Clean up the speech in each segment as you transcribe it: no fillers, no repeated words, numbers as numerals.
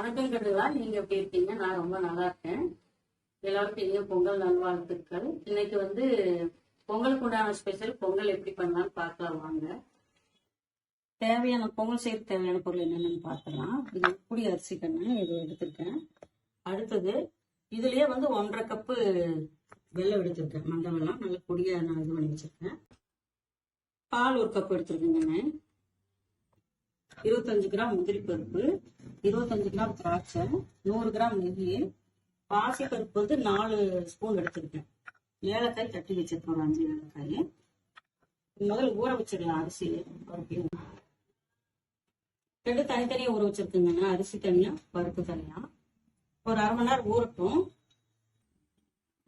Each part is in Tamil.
வணக்கம் கட்டுதா, நீங்க எப்படி இருக்கீங்க? நான் ரொம்ப நல்லா இருக்கேன். எல்லாருக்கும் இனிய பொங்கல் நல்வாழ்த்துக்கள். இன்னைக்கு பொங்கலுக்கு உண்டான ஸ்பெஷல் பொங்கல் எப்படி பண்ணலாம்னு பார்க்கலாம் வாங்க. தேவையான பொங்கல் செய்ய தேவையான பொருள் என்னென்னு பார்க்கலாம். இது புடி அரிசி கண்ணு இது எடுத்திருக்கேன். அடுத்தது இதுலயே 1.5 கப்பு வெல்லம் எடுத்திருக்கேன். மண்டை வெல்லம் நல்ல பொடியா நான் இது பண்ணி வச்சிருக்கேன். பால் 1 கப் எடுத்திருக்கேங்க. 25 கிராம் முந்திரி பருப்பு, 25 கிராம் திராட்சை, 100 கிராம் நெய், பாசி பருப்பு 4 ஸ்பூன் எடுத்திருக்கேன். ஏலக்காய் தட்டி வச்சிருக்கோம், 5 ஏலக்காய். முதல்ல ஊற வச்சிடலாம் அரிசி பருப்பு. 2 தனித்தனியா ஊற வச்சிருக்குங்க. அரிசி தனியா பருப்பு தனியா. ஒரு அரை மணி நேரம் ஊறட்டும்.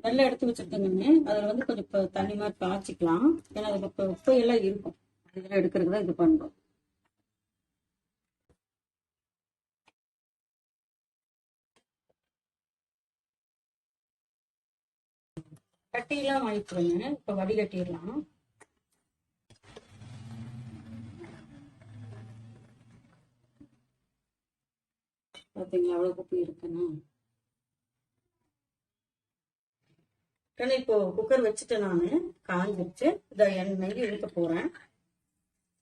வெள்ளை எடுத்து வச்சிருக்கேங்க. அதுல கொஞ்சம் தண்ணி மாதிரி காய்ச்சிக்கலாம். ஏன்னா அது உப்பு எல்லாம் இருக்கும். அதெல்லாம் எடுக்கிறதுக்கு தான் இது பண்றோம். கட்டியெல்லாம் வாங்கிக்கிறேங்க. இப்ப வடிகட்டிடலாம். பாத்தீங்களா எவ்வளவு குப்பி இருக்குன்னு. இப்போ குக்கர் வச்சுட்டேன் நானு. காஞ்சிருச்சு. இதை நெய் எடுக்க போறேன்.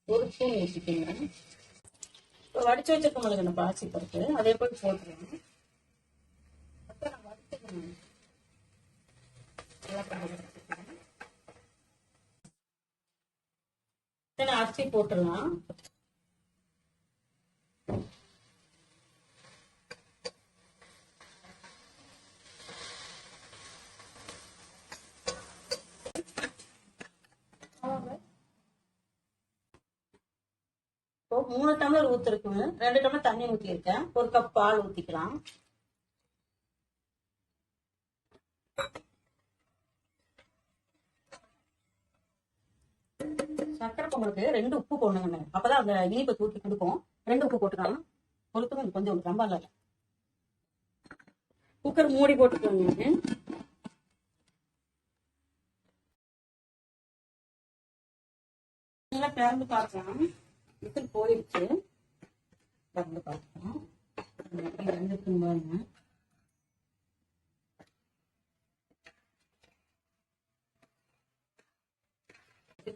1 ஸ்பூன் ஊற்றிக்கோங்க. இப்போ வடிச்சு வச்சிருக்க முடியல பாசி பருப்பு, அதே போய் போட்டுருவேன். நான் வடிச்சுக்கணும். அரிசி போட்டுடலாம். இப்போ 3 டம்ளர் ஊத்திருக்குங்க. 2 டம்ளர் தண்ணி ஊத்திருக்கேன். 1 கப் பால் ஊத்திக்கலாம். சக்கரை பொங்கலுக்கு 2 உப்பு போடணுங்க. அப்பதான் அந்த இனிப்பை தூக்கி கொடுக்கும். 2 உப்பு போட்டுக்கலாம். பொறுத்துக்கும் கொஞ்சம் ரொம்ப இல்ல. குக்கர் மூடி போட்டுக்கோங்க. நல்லா திறந்து பார்க்கலாம். விசில் போயிடுச்சு. திறந்து பார்க்கலாம். பாருங்க.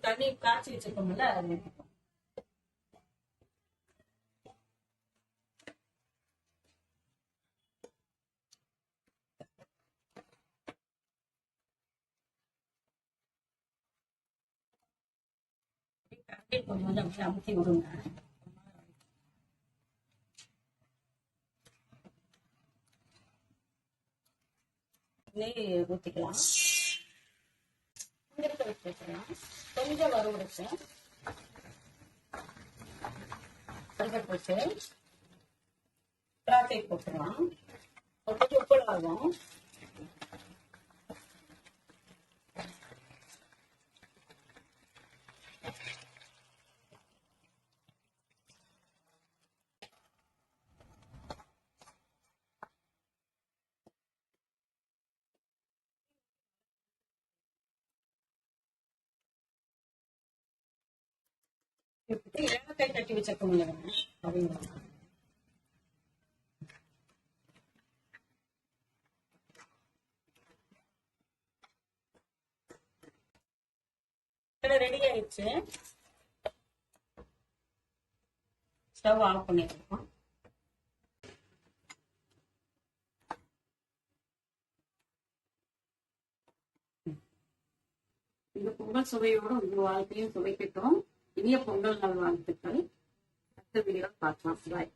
தண்ணி காய்ச்சி வச்சிருக்கோம்ல, அது கொஞ்சம் அப்படியே அமுத்தி விடுங்க. நெய் ஊத்திக்கலாம். கொஞ்சம் வறுவடிச்சேன். போட்டு திராட்சை போட்டுக்கலாம். கொஞ்சம் உப்பு ஆகும். ஏலக்காய் தட்டி வச்சிருக்கோம். ரெடி ஆயிடுச்சு. ஸ்டவ் ஆஃப் பண்ணிருக்கோம். இந்த பொங்கல் சுவையோட உங்க வாழ்க்கையும் சுவைக்கட்டும். இனிய பொங்கல் நல்வாழ்த்துக்கள். அடுத்த வீடியோ பார்க்கலாம். பாய்.